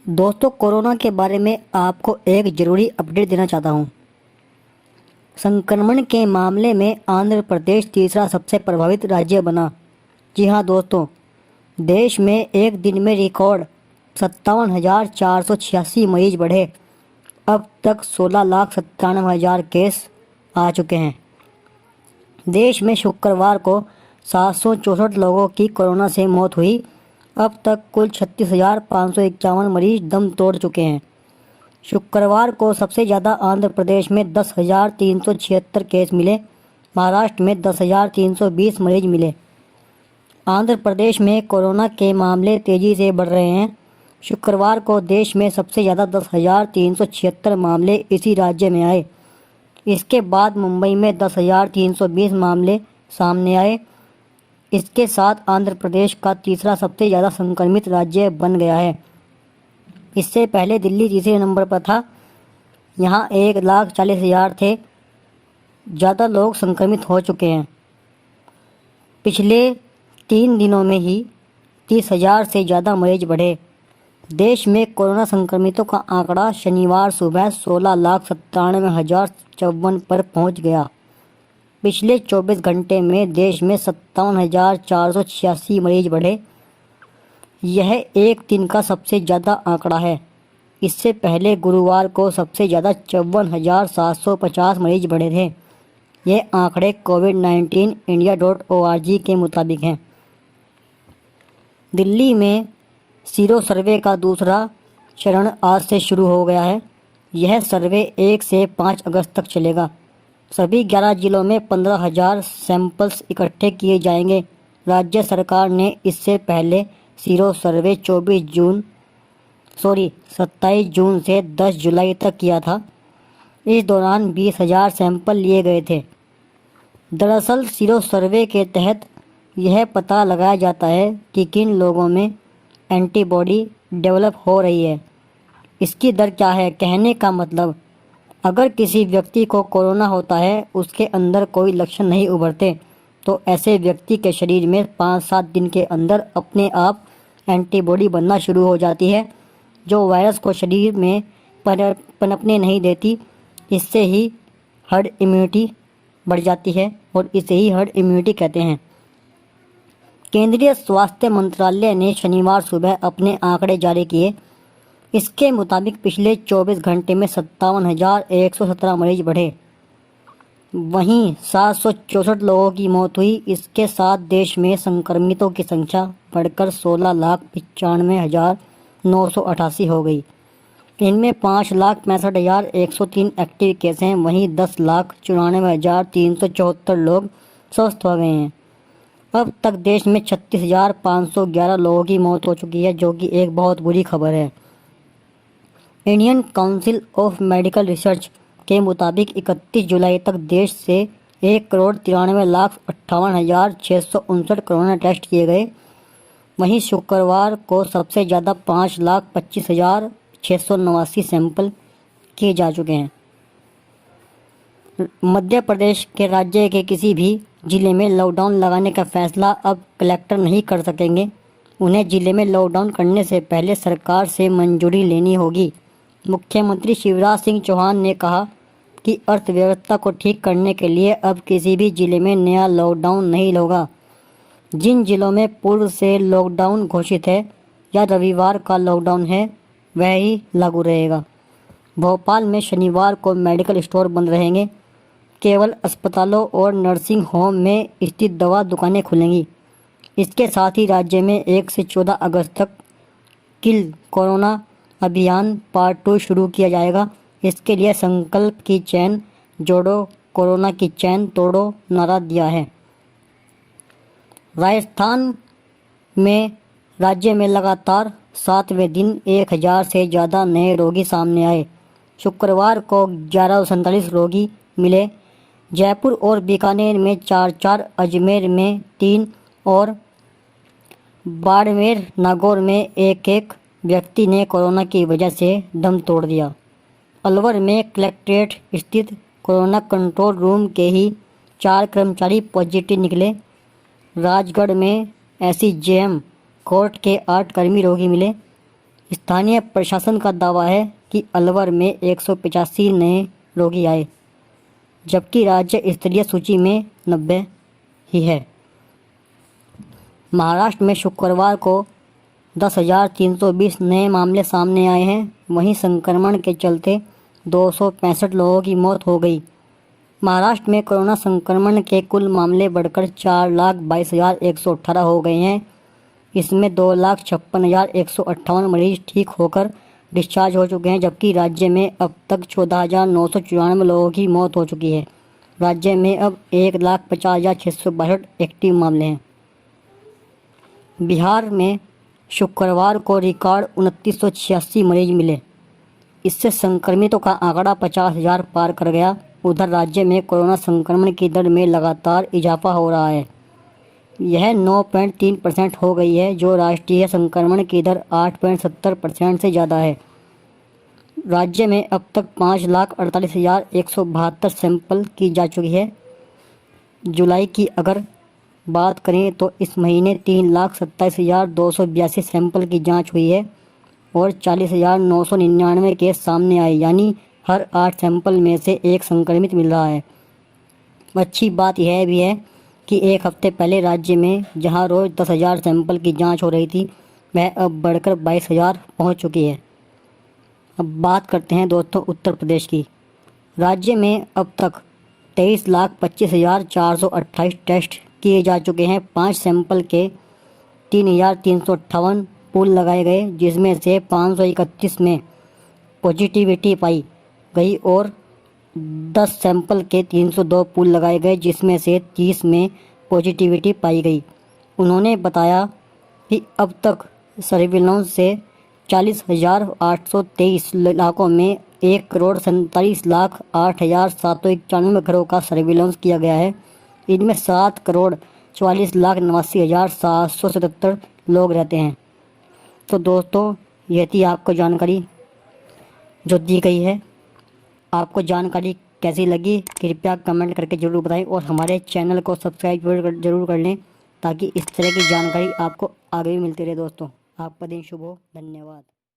दोस्तों, कोरोना के बारे में आपको एक ज़रूरी अपडेट देना चाहता हूं। संक्रमण के मामले में आंध्र प्रदेश तीसरा सबसे प्रभावित राज्य बना। जी हां दोस्तों, देश में एक दिन में रिकॉर्ड 57,486 मरीज बढ़े। अब तक 16,97,000 केस आ चुके हैं। देश में शुक्रवार को 764 लोगों की कोरोना से मौत हुई। अब तक कुल 36,551 मरीज दम तोड़ चुके हैं। शुक्रवार को सबसे ज़्यादा आंध्र प्रदेश में 10,376 केस मिले। महाराष्ट्र में 10,320 मरीज मिले। आंध्र प्रदेश में कोरोना के मामले तेज़ी से बढ़ रहे हैं। शुक्रवार को देश में सबसे ज़्यादा 10,376 मामले इसी राज्य में आए। इसके बाद मुंबई में 10,320 मामले सामने आए। इसके साथ आंध्र प्रदेश का तीसरा सबसे ज़्यादा संक्रमित राज्य बन गया है। इससे पहले दिल्ली तीसरे नंबर पर था। यहाँ 1,40,000 थे। ज़्यादा लोग संक्रमित हो चुके हैं। पिछले 3 दिनों में ही 30,000 से ज़्यादा मरीज बढ़े। देश में कोरोना संक्रमितों का आंकड़ा शनिवार सुबह 16,97,054 पर पहुँच गया। पिछले 24 घंटे में देश में 57,486 मरीज बढ़े। यह एक दिन का सबसे ज़्यादा आंकड़ा है। इससे पहले गुरुवार को सबसे ज़्यादा 54,750 मरीज बढ़े थे। ये आंकड़े COVID-19 India.org के मुताबिक हैं। दिल्ली में सीरो सर्वे का दूसरा चरण आज से शुरू हो गया है। यह सर्वे 1 से 5 अगस्त तक चलेगा। सभी 11 जिलों में 15,000 सैंपल्स इकट्ठे किए जाएंगे। राज्य सरकार ने इससे पहले सीरो सर्वे 27 जून से 10 जुलाई तक किया था। इस दौरान 20,000 सैंपल लिए गए थे। दरअसल सीरो सर्वे के तहत यह पता लगाया जाता है कि किन लोगों में एंटीबॉडी डेवलप हो रही है। इसकी दर क्या है? कहने का मतलब, अगर किसी व्यक्ति को कोरोना होता है, उसके अंदर कोई लक्षण नहीं उभरते, तो ऐसे व्यक्ति के शरीर में 5-7 दिन के अंदर अपने आप एंटीबॉडी बनना शुरू हो जाती है, जो वायरस को शरीर में पनपने नहीं देती। इससे ही हर्ड इम्यूनिटी बढ़ जाती है और इसे ही हर्ड इम्यूनिटी कहते हैं। केंद्रीय स्वास्थ्य मंत्रालय ने शनिवार सुबह अपने आंकड़े जारी किए। इसके मुताबिक पिछले 24 घंटे में 57,117 मरीज बढ़े। वहीं 764 लोगों की मौत हुई। इसके साथ देश में संक्रमितों की संख्या बढ़कर 16,95,988 हो गई। इनमें 5,65,103 एक्टिव केस हैं। वहीं 10,94,374 लोग स्वस्थ हो गए हैं। अब तक देश में 36,511 लोगों की मौत हो चुकी है, जो कि एक बहुत बुरी खबर है। Indian council of medical research के मुताबिक 31 जुलाई तक देश से 1,93,58,659 कोरोना टेस्ट किए गए। वहीं शुक्रवार को सबसे ज़्यादा 5,25,689 सैंपल किए जा चुके हैं। मध्य प्रदेश के राज्य के किसी भी जिले में लॉकडाउन लगाने का फैसला अब कलेक्टर नहीं कर सकेंगे। उन्हें जिले में लॉकडाउन करने से पहले सरकार से मंजूरी लेनी होगी। मुख्यमंत्री शिवराज सिंह चौहान ने कहा कि अर्थव्यवस्था को ठीक करने के लिए अब किसी भी जिले में नया लॉकडाउन नहीं होगा। जिन जिलों में पूर्व से लॉकडाउन घोषित है या रविवार का लॉकडाउन है, वह ही लागू रहेगा। भोपाल में शनिवार को मेडिकल स्टोर बंद रहेंगे। केवल अस्पतालों और नर्सिंग होम में स्थित दवा दुकानें खुलेंगी। इसके साथ ही राज्य में 1 से 14 अगस्त तक किल कोरोना अभियान पार्ट 2 शुरू किया जाएगा। इसके लिए संकल्प की चैन जोड़ो, कोरोना की चैन तोड़ो नारा दिया है। राजस्थान में राज्य में लगातार 7वें दिन 1,000 से ज़्यादा नए रोगी सामने आए। शुक्रवार को 1147 रोगी मिले। जयपुर और बीकानेर में 4-4, अजमेर में 3 और बाड़मेर नागौर में 1-1 व्यक्ति ने कोरोना की वजह से दम तोड़ दिया। अलवर में कलेक्ट्रेट स्थित कोरोना कंट्रोल रूम के ही 4 कर्मचारी पॉजिटिव निकले। राजगढ़ में SCJM कोर्ट के 8 कर्मी रोगी मिले। स्थानीय प्रशासन का दावा है कि अलवर में 185 नए रोगी आए, जबकि राज्य स्तरीय सूची में 90 ही है। महाराष्ट्र में शुक्रवार को 10,320 नए मामले सामने आए हैं। वहीं संक्रमण के चलते 265 लोगों की मौत हो गई। महाराष्ट्र में कोरोना संक्रमण के कुल मामले बढ़कर 4,22,118 हो गए हैं। इसमें 2,56,158 मरीज ठीक होकर डिस्चार्ज हो चुके हैं, जबकि राज्य में अब तक 14,994 लोगों की मौत हो चुकी है। राज्य में अब 1,50,662 एक्टिव मामले हैं। बिहार में शुक्रवार को रिकॉर्ड 2,986 मरीज मिले। इससे संक्रमितों का आंकड़ा 50,000 पार कर गया। उधर राज्य में कोरोना संक्रमण की दर में लगातार इजाफा हो रहा है। यह 9.3% हो गई है, जो राष्ट्रीय संक्रमण की दर 8.70% से ज़्यादा है। राज्य में अब तक 5,48,172 सैंपल की जा चुकी है। जुलाई की अगर बात करें तो इस महीने 3,27,282 सैंपल की जांच हुई है और 40,999 केस सामने आए, यानी हर 8 सैंपल में से एक संक्रमित मिल रहा है। अच्छी बात यह भी है कि एक हफ्ते पहले राज्य में जहां रोज़ 10,000 सैंपल की जांच हो रही थी, वह अब बढ़कर 22,000 पहुँच चुकी है। अब बात करते हैं दोस्तों उत्तर प्रदेश की। राज्य में अब तक 23,25,428 टेस्ट किए जा चुके हैं। 5 सैंपल के 3,358 पूल लगाए गए, जिसमें से 531 में पॉजिटिविटी पाई गई और 10 सैंपल के 302 पूल लगाए गए, जिसमें से 30 में पॉजिटिविटी पाई गई। उन्होंने बताया कि अब तक सर्विलांस से 40,823 इलाकों में 1,47,08,791 घरों का सर्विलांस किया गया है। इनमें 7,44,89,777 लोग रहते हैं। तो दोस्तों, यह थी आपको जानकारी जो दी गई है। आपको जानकारी कैसी लगी कृपया कमेंट करके ज़रूर बताएं और हमारे चैनल को सब्सक्राइब जरूर कर लें, ताकि इस तरह की जानकारी आपको आगे भी मिलती रहे। दोस्तों, आपका दिन शुभ हो। धन्यवाद।